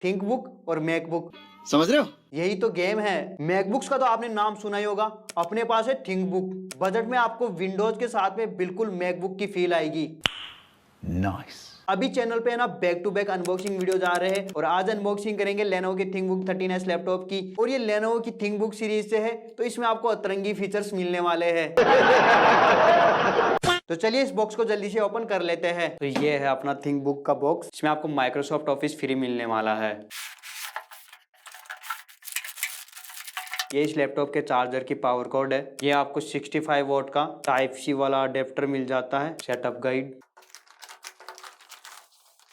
ThinkBook और MacBook, समझ रहे हो? यही तो गेम है। मैकबुक्स का तो आपने नाम सुना ही होगा, अपने पास है थिंकबुक। बजट में आपको विंडोज के साथ में बिल्कुल मैकबुक की फील आएगी। नाइस। अभी चैनल पे है ना back to back unboxing videos आ रहे हैं और आज अनबॉक्सिंग करेंगे लेनोवो की थिंकबुक 13S लैपटॉप की। और ये लेनोवो की थिंकबुक सीरीज से है तो इसमें आपको अतरंगी फीचर्स मिलने वाले हैं। तो चलिए इस बॉक्स को जल्दी से ओपन कर लेते हैं। तो ये है अपना थिंकबुक का बॉक्स, इसमें आपको माइक्रोसॉफ्ट ऑफिस फ्री मिलने वाला है। ये इस लैपटॉप के चार्जर की पावर कॉर्ड है। ये आपको 65 वॉट का टाइप सी वाला अडेप्टर मिल जाता है। Setup guide.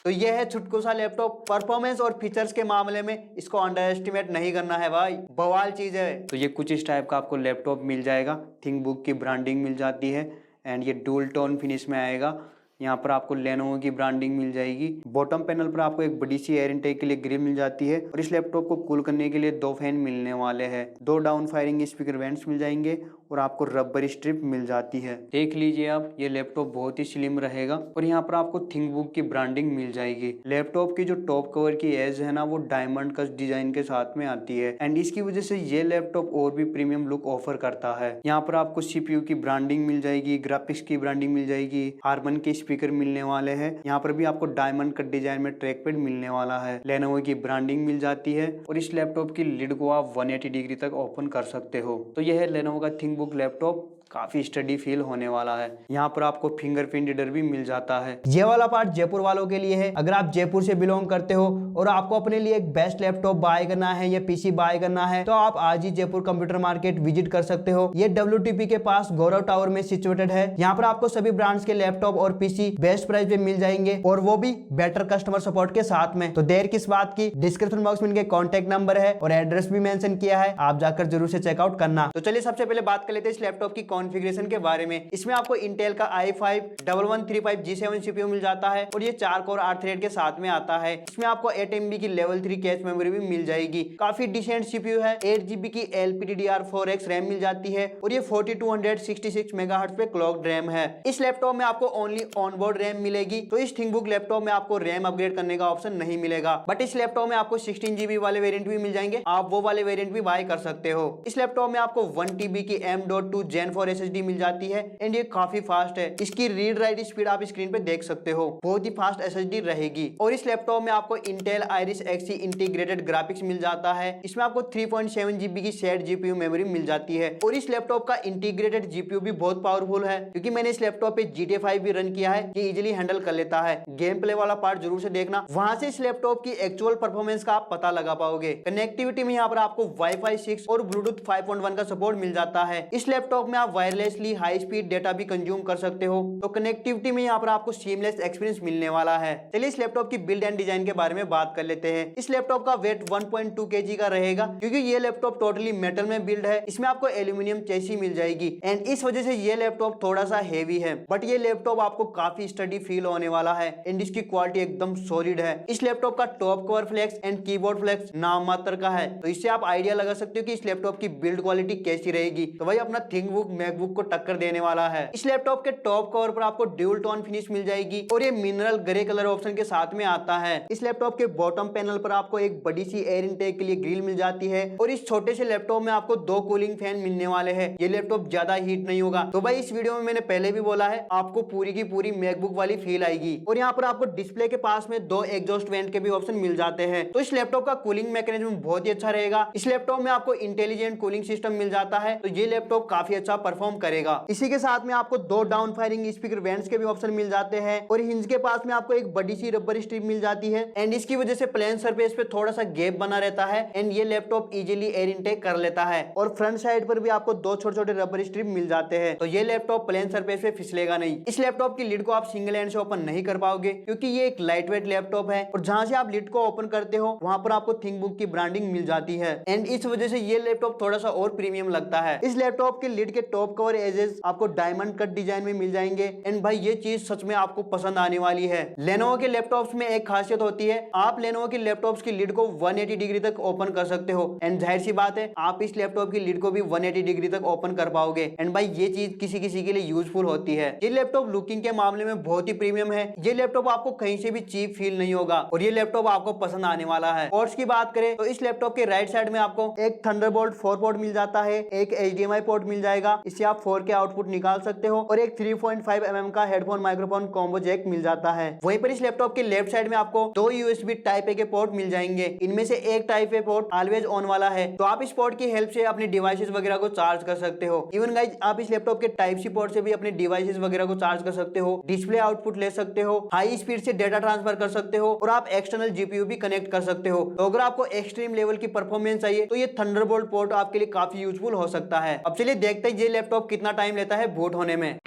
तो ये है छुटकू सा लैपटॉप। परफॉर्मेंस और फीचर्स के मामले में इसको अंडर एस्टिमेट नहीं करना है भाई, बवाल चीज है। तो ये कुछ इस टाइप का आपको लैपटॉप मिल जाएगा। थिंकबुक की ब्रांडिंग मिल जाती है एंड ये डुअल टोन फिनिश में आएगा। यहाँ पर आपको लेनोवो की ब्रांडिंग मिल जाएगी। बॉटम पैनल पर आपको एक बड़ी सी एयर इनटेक के लिए ग्रिल मिल जाती है और इस लैपटॉप को कूल करने के लिए 2 फैन मिलने वाले हैं। 2 डाउन फायरिंग स्पीकर वेंट्स मिल जाएंगे और आपको रबर स्ट्रिप मिल जाती है। देख लीजिए आप, ये लैपटॉप बहुत ही स्लिम रहेगा और यहाँ पर आपको थिंकबुक की ब्रांडिंग मिल जाएगी। लैपटॉप की जो टॉप कवर की एज है ना, वो डायमंड कट डिजाइन के साथ में आती है एंड इसकी वजह से ये लैपटॉप और भी प्रीमियम लुक ऑफर करता है। यहाँ पर आपको सीपीयू की ब्रांडिंग मिल जाएगी, ग्राफिक्स की ब्रांडिंग मिल जाएगी, हार्मन के स्पीकर मिलने वाले हैं। यहाँ पर भी आपको डायमंड कट डिजाइन में ट्रैक पैड मिलने वाला है। लेनोवो की ब्रांडिंग मिल जाती है और इस लैपटॉप की लिड को आप 180 डिग्री तक ओपन कर सकते हो। तो यह है लेनोवो का थिंकबुक लैपटॉप, काफी स्टडी फील होने वाला है। यहाँ पर आपको फिंगरप्रिंट रीडर भी मिल जाता है। ये वाला पार्ट जयपुर वालों के लिए है। अगर आप जयपुर से बिलोंग करते हो और आपको अपने लिए एक बेस्ट लैपटॉप बाय करना है या पीसी बाय करना है तो आप आज ही जयपुर कंप्यूटर मार्केट विजिट कर सकते हो। ये WTP के पास गौरव टावर में सिचुएटेड है। यहाँ पर आपको सभी ब्रांड्स के लैपटॉप और पीसी बेस्ट प्राइस पे मिल जाएंगे और वो भी बेटर कस्टमर सपोर्ट के साथ में। तो देर किस बात की, डिस्क्रिप्शन बॉक्स में इनके कॉन्टेक्ट नंबर है और एड्रेस भी मेंशन किया है, आप जाकर जरूर से चेकआउट करना। तो चलिए सबसे पहले बात कर लेते हैं इस लैपटॉप की कॉन्फ़िगरेशन के बारे में। इसमें आपको इंटेल का i5-1135G7 CPU मिल जाता है और ये 4 कोर 8 थ्रेड के साथ में आता है। इसमें आपको 8 MB की लेवल 3 कैश मेमोरी भी मिल जाएगी। काफी डिसेंट CPU है। 8 GB की LPDDR4X रैम मिल जाती है और ये 4266 मेगाहर्ट्ज पे क्लॉक्ड रैम है। इस लैपटॉप में आपको ओनली ऑनबोर्ड रैम मिलेगी। तो इस थिंकबुक लैपटॉप में आपको रैम अपग्रेड करने का ऑप्शन नहीं मिलेगा, बट इस लैपटॉप में आपको 16 GB वाले वेरिएंट भी मिल जाएंगे। आप वो वाले वेरिएंट भी बाय कर सकते हो। इस लैपटॉप में आपको 1 TB की M.2 Gen 4 SSD मिल जाती है एंड ये काफी फास्ट है। इसकी रीड राइट स्पीड आप स्क्रीन पे देख सकते हो, बहुत ही फास्ट SSD रहेगी। और इस लैपटॉप में आपको Intel Iris Xe integrated graphics मिल जाता है। इसमें आपको 3.7 GB की शेयर्ड GPU मेमोरी मिल जाती है और इस लैपटॉप का इंटीग्रेटेड GPU भी बहुत पावरफुल है, क्योंकि मैंने इस लैपटॉप पे GTA 5 भी रन किया है। ये इजीली हैंडल कर लेता है। गेम प्ले वाला पार्ट जरूर से देखना, वहां से इस लैपटॉप की एक्चुअल परफॉर्मेंस का आप पता लगा पाओगे। कनेक्टिविटी में यहाँ पर आपको Wi-Fi 6 और Bluetooth 5.1 का सपोर्ट मिल जाता है। इस लैपटॉप में आप वायरलेसली हाई स्पीड डेटा भी कंज्यूम कर सकते हो। तो कनेक्टिविटी में यहाँ पर आपको सीमलेस एक्सपीरियंस मिलने वाला है। चलिए इस लैपटॉप की बिल्ड एंड डिजाइन के बारे में बात कर लेते हैं। इस लैपटॉप का वेट 1.2 kg का रहेगा, क्योंकि ये लैपटॉप टोटली मेटल में बिल्ड है। इसमें आपको एल्यूमिनियम चेसी मिल जाएगी एंड इस वजह से ये लैपटॉप थोड़ा सा हेवी है, बट ये लैपटॉप आपको काफी स्टडी फील होने वाला है एंड इसकी क्वालिटी एकदम सॉलिड है। इस लैपटॉप का top cover flex and keyboard flex नाम मात्र का है, तो इससे आप आइडिया लगा सकते हो कि इस लैपटॉप की बिल्ड क्वालिटी कैसी रहेगी। तो भाई अपना थिंकबुक मैकबुक को टक्कर देने वाला है। इस लैपटॉप के टॉप कवर पर आपको ड्यूल टोन फिनिश मिल जाएगी और ये मिनरल ग्रे कलर ऑप्शन के साथ में आता है। इस लैपटॉप के बॉटम पैनल पर आपको एक बड़ी सी एयर इनटेक के लिए ग्रिल मिल जाती है और इस छोटे से लैपटॉप में आपको 2 कूलिंग फैन मिलने वाले हैं। ये लैपटॉप ज्यादा हीट नहीं होगा। तो भाई इस वीडियो में मैंने पहले भी बोला है, आपको पूरी की पूरी मैकबुक वाली फील आएगी। और यहाँ पर आपको डिस्प्ले के पास में 2 एग्जॉस्ट वेंट के भी ऑप्शन मिल जाते हैं। तो इस लैपटॉप का कूलिंग मैकेनिज्म बहुत ही अच्छा रहेगा। इस लैपटॉप में आपको इंटेलिजेंट कूलिंग सिस्टम मिल जाता है, तो ये लैपटॉप काफी अच्छा परफॉर्म करेगा। इसी के साथ में आपको 2 डाउन फायरिंग स्पीकर वेंट्स के भी ऑप्शन मिल जाते हैं और हिंज के पास में आपको एक बड़ी सी रबर स्ट्रिप मिल जाती है एंड इसकी वजह से प्लेन सरफेस पे थोड़ा सा गैप बना रहता है एंड ये लैपटॉप इजीली एयर इनटेक कर लेता है। और फ्रंट साइड पर भी आपको 2 छोटे छोटे रबर स्ट्रिप मिल जाते हैं, तो ये लैपटॉप प्लेन सरफेस पे फिसलेगा नहीं। इस लैपटॉप की लिड को आप सिंगल हैंड से ओपन नहीं कर पाओगे, क्योंकि ये एक लाइट वेट लैपटॉप है और जहां से आप लिड को ओपन करते हो वहां पर आपको थिंकबुक की ब्रांडिंग मिल जाती है एंड इस वजह से ये लैपटॉप थोड़ा सा और प्रीमियम लगता है। इस लैपटॉप के लिड के टॉप कवर एजेस आपको डायमंड कट डिजाइन में मिल जाएंगे। एंड भाई ये चीज सच में आपको पसंद आने वाली है। लेनोवो के लैपटॉप्स में एक खासियत होती है, आप लेनोवो के लैपटॉप्स की लिड को 180 डिग्री तक ओपन कर सकते हो। एंड जाहिर सी बात है आप इस लैपटॉप की लिड को भी 180 डिग्री तक ओपन कर पाओगे। एंड भाई ये चीज किसी किसी के लिए यूजफुल होती है। ये लैपटॉप लुकिंग के मामले में बहुत ही प्रीमियम है। ये लैपटॉप आपको कहीं से भी चीप फील नहीं होगा और ये लैपटॉप आपको पसंद आने वाला है। पोर्ट्स की बात करें तो इस लैपटॉप के राइट साइड में आपको एक थंडरबोल्ट 4 पोर्ट मिल जाता है, एक HDMI पोर्ट मिल जाएगा, इससे आप 4K आउटपुट निकाल सकते हो, और एक 3.5 mm का हेडफोन माइक्रोफोन कॉम्बो जैक मिल जाता है। वहीं पर इस लैपटॉप के लेफ्ट साइड में आपको 2 USB टाइप ए के पोर्ट मिल जाएंगे। इनमें से एक type A port always on वाला है, तो आप इस पोर्ट की हेल्प से अपने डिवाइसेस वगैरह को चार्ज कर सकते हो। इवन गाइज आप इस लैपटॉप के टाइप सी पोर्ट से भी अपने डिवाइसेस वगैरह को चार्ज कर सकते हो, डिस्प्ले आउटपुट ले सकते हो, हाई स्पीड से डेटा ट्रांसफर कर सकते हो, और आप एक्सटर्नल GPU भी कनेक्ट कर सकते हो। तो अगर आपको एक्सट्रीम लेवल की परफॉर्मेंस चाहिए तो ये थंडरबोल्ट पोर्ट आपके लिए काफी यूजफुल हो सकता है। अब चलिए देखते हैं ये लैपटॉप कितना टाइम लेता है बूट होने में।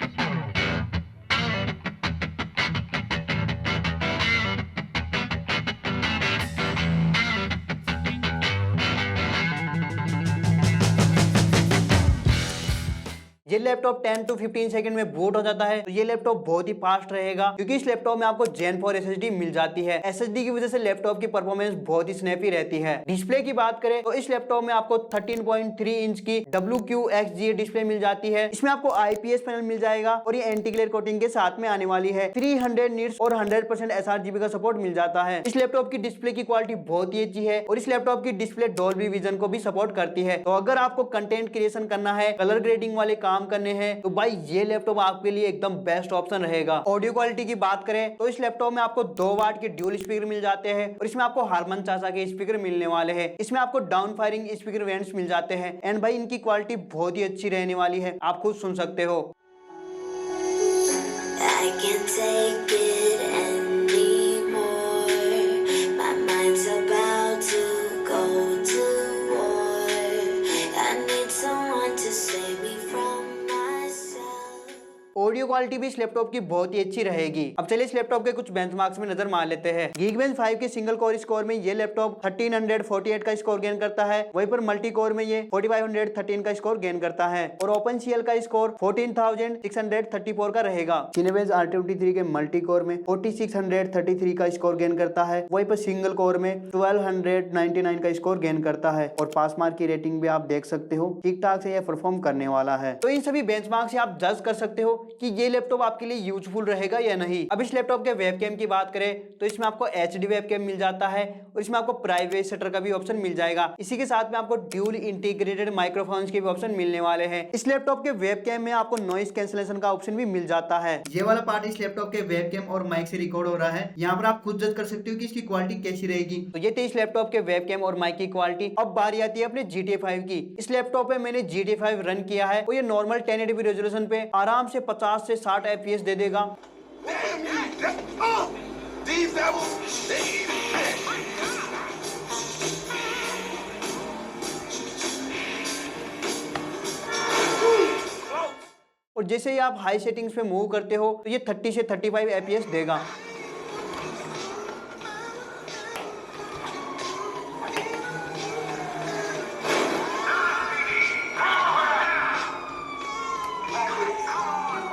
ये लैपटॉप 10 to 15 सेकंड में बूट हो जाता है। तो ये लैपटॉप बहुत ही फास्ट रहेगा क्योंकि इस लैपटॉप में आपको Gen 4 SSD मिल जाती है। SSD की वजह से लैपटॉप की परफॉर्मेंस बहुत ही स्नैपी रहती है। डिस्प्ले की बात करें तो इस लैपटॉप में आपको 13.3 इंच की WQXGA डिस्प्ले मिल जाती है। इसमें आपको IPS पैनल मिल जाएगा और ये एंटी ग्लेयर कोटिंग के साथ में आने वाली है। 300 निट्स और 100% sRGB का सपोर्ट मिल जाता है। इस लैपटॉप की डिस्प्ले की क्वालिटी बहुत ही अच्छी है और इस लैपटॉप की डिस्प्ले डॉल्बी विजन को भी सपोर्ट करती है। तो अगर आपको कंटेंट क्रिएशन करना है, कलर ग्रेडिंग वाले काम करने हैं, तो भाई ये लैपटॉप आपके लिए एकदम बेस्ट ऑप्शन रहेगा। ऑडियो क्वालिटी की बात करें तो इस लैपटॉप में आपको 2 वाट के ड्यूल स्पीकर मिल जाते हैं और इसमें आपको हारमन चाचा के स्पीकर मिलने वाले हैं। इसमें आपको डाउन फायरिंग स्पीकर वेंट्स मिल जाते हैं। एंड भाई इनकी क्वालिटी बहुत ही अच्छी रहने वाली है, आप खुद सुन सकते हो। I can't take it anymore. My mind's about to go to war. I need someone to save me from myself. Audio quality भी इस लैपटॉप की बहुत ही अच्छी रहेगी। अब चलिए इस लैपटॉप के कुछ बेंचमार्क्स में नजर मार लेते हैं। Geekbench 5 के सिंगल कोर स्कोर में ये लैपटॉप 1348 का स्कोर गेन करता है। वहीं पर मल्टी कोर में ये 4513 का स्कोर गेन करता है और OpenCL का स्कोर 14634 का रहेगा। Cinebench R23 के मल्टी कोर में 4633 का स्कोर गेन करता है। वहीं पर सिंगल कोर में 1299 का स्कोर गेन करता है और पास मार्क की रेटिंग भी आप देख सकते हो, ठीक ठाक से यह परफॉर्म करने वाला है। तो इन सभी बेंचमार्क से आप जज कर सकते हो कि ये लैपटॉप आपके लिए यूजफुल रहेगा या नहीं। अब इस लैपटॉप के वेबकैम की बात करें तो इसमें आपको HD वेबकैम मिल जाता है और इसमें आपको प्राइवेट शटर का भी ऑप्शन मिल जाएगा। इसी के साथ में आपको ड्यूल इंटीग्रेटेड माइक्रोफोन्स के भी ऑप्शन मिलने वाले हैं। इस लैपटॉप के वेबकैम में आपको नॉइस कैंसलेशन का ऑप्शन भी मिल जाता है। ये वाला पार्ट इस लैपटॉप के वेबकैम और माइक से रिकॉर्ड हो रहा है। यहाँ पर आप खुद जज कर सकते हो कि इसकी क्वालिटी कैसी रहेगी। तो ये थी इस लैपटॉप के वेबकैम और माइक की क्वालिटी। अब बारी आती है अपने GTA 5 की। इस लैपटॉप पे मैंने GTA 5 रन किया है और ये नॉर्मल 1080p रेजोल्यूशन पे आराम से 50 से 60 FPS दे देगा। और जैसे ही आप हाई सेटिंग्स पे मूव करते हो तो ये 30 से 35 FPS देगा।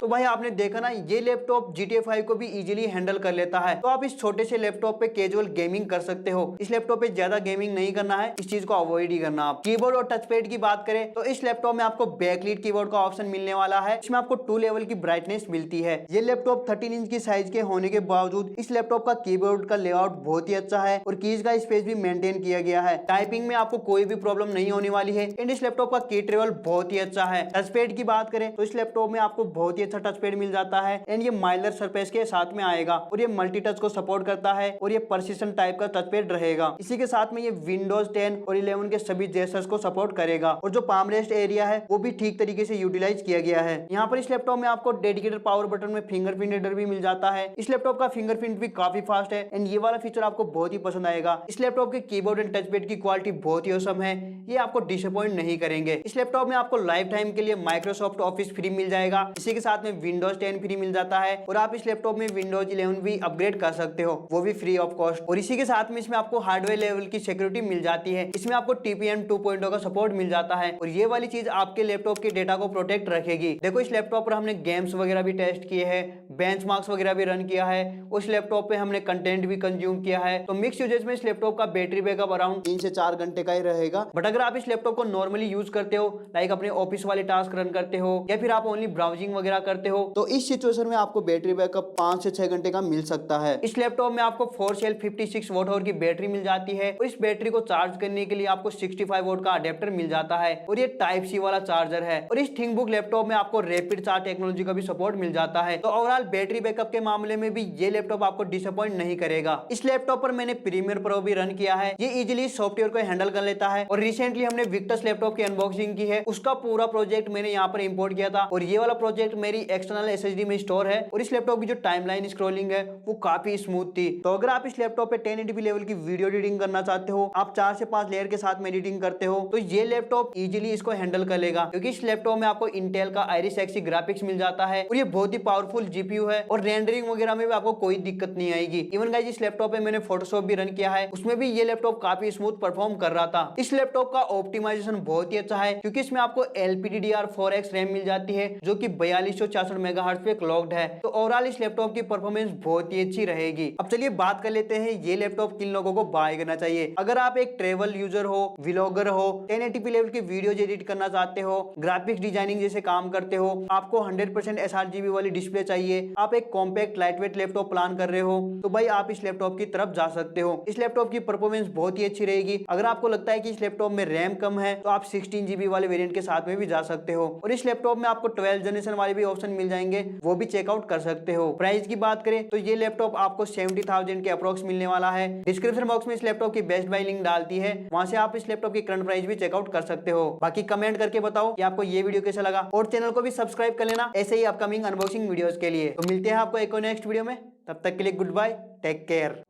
तो भाई आपने देखा ना, ये लैपटॉप GTA 5 को भी इजीली हैंडल कर लेता है। तो आप इस छोटे से लैपटॉप पे कैजुअल गेमिंग कर सकते हो। इस लैपटॉप पे ज्यादा गेमिंग नहीं करना है, इस चीज को अवॉइड ही करना। आप कीबोर्ड और टच पैड की बात करें तो इस लैपटॉप में आपको बैकलाइट कीबोर्ड का ऑप्शन मिलने वाला है। इसमें आपको 2 लेवल की ब्राइटनेस मिलती है। ये लैपटॉप 13 इंच की साइज के होने के बावजूद इस लैपटॉप का कीबोर्ड का लेआउट बहुत ही अच्छा है और कीज का स्पेस भी मेंटेन किया गया है। टाइपिंग में आपको कोई भी प्रॉब्लम नहीं होने वाली है। एंड इस लैपटॉप का की ट्रेवल बहुत ही अच्छा है। टच पैड की बात करें तो इस लैपटॉप में आपको बहुत ही अच्छा टच पैड मिल जाता है एंड ये माइल्डर सरफेस के साथ में आएगा और ये मल्टी टच को सपोर्ट करता है और ये प्रिसिजन टाइप का टच पैड रहेगा। इसी के साथ में ये विंडोज 10 और 11 के सभी जेस्चर्स को सपोर्ट करेगा और जो पाम रेस्ट एरिया है वो भी ठीक तरीके से यूटिलाइज किया गया है। यहाँ पर इस लैपटॉप में आपको डेडिकेटेड पावर बटन में फिंगरप्रिंट रीडर भी मिल जाता है। इस लैपटॉप का फिंगरप्रिंट भी काफी फास्ट है एंड ये वाला फीचर आपको बहुत ही पसंद आएगा। इस लैपटॉप के कीबोर्ड एंड टच पैड की क्वालिटी बहुत ही औसम है, ये आपको डिसअपॉइंट नहीं करेंगे। इस लैपटॉप में आपको लाइफ टाइम के लिए माइक्रोसॉफ्ट ऑफिस फ्री मिल जाएगा। इसी के साथ में में विंडोज 10 फ्री मिल जाता है और आप इस लैपटॉप में विंडोज 11 भी अपग्रेड कर सकते हो, वो भी फ्री ऑफ कॉस्ट। और इसी के साथ में इसमें आपको हार्डवेयर लेवल की सिक्योरिटी मिल जाती है। इसमें आपको TPM 2.0 का सपोर्ट मिल जाता है और ये वाली चीज आपके लैपटॉप के डेटा को प्रोटेक्ट रखेगी। देखो इस लैपटॉप पर हमने गेम्स वगैरह भी टेस्ट किए हैं, बेंचमार्क्स वगैरह भी रन किया है, उस लैपटॉप पे हमने कंटेंट भी कंज्यूम किया है। तो मिक्स यूजेज में इस लैपटॉप का बैटरी बैकअप अराउंड 3 से 4 घंटे का ही रहेगा। बट अगर आप इस लैपटॉप को नॉर्मली यूज करते हो, लाइक अपने ऑफिस वाले टास्क रन करते हो या फिर आप ओनली ब्राउजिंग वगैरह करते हो, तो इस सिचुएशन में आपको बैटरी बैकअप 5 से 6 घंटे का मिल सकता है। इस लैपटॉप में आपको 4 सेल 56 वोट आवर की बैटरी मिल जाती है और इस बैटरी को चार्ज करने के लिए आपको 65 वोट का अडेप्टर मिल जाता है और ये टाइप सी वाला चार्जर है। और इस थिंकबुक लैपटॉप में आपको रैपिड चार्ज टेक्नोलॉजी का भी सपोर्ट मिल जाता है। तो ओवरऑल बैटरी बैकअप के मामले में भी ये लैपटॉप आपको डिसअपॉइंट नहीं करेगा। इस लैपटॉप पर मैंने प्रीमियर प्रो भी रन किया है, ये इजीली सॉफ्टवेयर को हैंडल कर लेता है। और रिसेंटली हमने विक्टस लैपटॉप की अनबॉक्सिंग की है, उसका पूरा प्रोजेक्ट मैंने यहाँ पर इंपोर्ट किया था और ये वाला प्रोजेक्ट मेरी एक्सटर्नल SSD में स्टोर है। और इस लैपटॉप की जो टाइमलाइन स्क्रॉलिंग है वो काफी स्मूथ थी। तो अगर आप इस लैपटॉप पे 1080p लेवल की वीडियो एडिटिंग करना चाहते हो, आप 4 से 5 लेयर के साथ में एडिटिंग करते हो, तो ये लैपटॉप इजीली इसको हैंडल कर लेगा, क्योंकि इस लैपटॉप में आपको इंटेल का आइरिस एक्सी ग्राफिक्स मिल जाता है और ये बहुत ही पावरफुल GPU है और रेंडरिंग वगैरह में भी आपको कोई दिक्कत नहीं आएगी। इवन गाइस इस लैपटॉप पे मैंने फोटोशॉप भी रन किया है, उसमें भी ये लैपटॉप काफी स्मूथ परफॉर्म कर रहा था। इस लैपटॉप का ऑप्टिमाइजेशन बहुत ही अच्छा है, क्योंकि इसमें आपको LPDDR4X रैम मिल जाती है जो कि 4266 मेगाहर्ट्ज पे क्लॉक्ड है। तो ओवरऑल इस लैपटॉप की परफॉर्मेंस बहुत ही अच्छी रहेगी। अब चलिए बात कर लेते हैं ये लैपटॉप किन लोगों को बाय करना चाहिए। अगर आप एक ट्रेवल यूजर हो, व्लॉगर हो, 1080p लेवल की वीडियोज एडिट करना चाहते हो, ग्राफिक्स डिजाइनिंग जैसे काम करते हो, आपको 100% sRGB वाली डिस्प्ले चाहिए, आप एक कॉम्पैक्ट लाइटवेट लैपटॉप प्लान कर रहे हो, तो भाई आप इस लैपटॉप की तरफ जा सकते हो। इस लैपटॉप की परफॉर्मेंस बहुत ही अच्छी रहेगी। अगर आपको लगता है कि इस लैपटॉप में रैम कम है, तो आप 16GB वाले वेरिएंट के साथ में भी जा सकते हो। और इस लैपटॉप में आपको 12th जनरेशन वाले भी ऑप्शन मिल जाएंगे, वो भी चेकआउट कर सकते हो। प्राइस की बात करें तो ये लैपटॉप आपको 70,000 के अप्रोक्स मिलने वाला है। डिस्क्रिप्शन बॉक्स में इस लैपटॉप की बेस्ट बाय लिंक डालती है, वहां से आप इस लैपटॉप की करंट प्राइस भी चेकआउट कर सकते हो। बाकी कमेंट करके बताओ कि आपको ये वीडियो कैसा लगा और चैनल को भी सब्सक्राइब कर लेना ऐसे ही अपकमिंग अनबॉक्सिंग वीडियोस के लिए। तो मिलते हैं आपको एक और नेक्स्ट वीडियो में, तब तक के लिए गुड बाय, टेक केयर।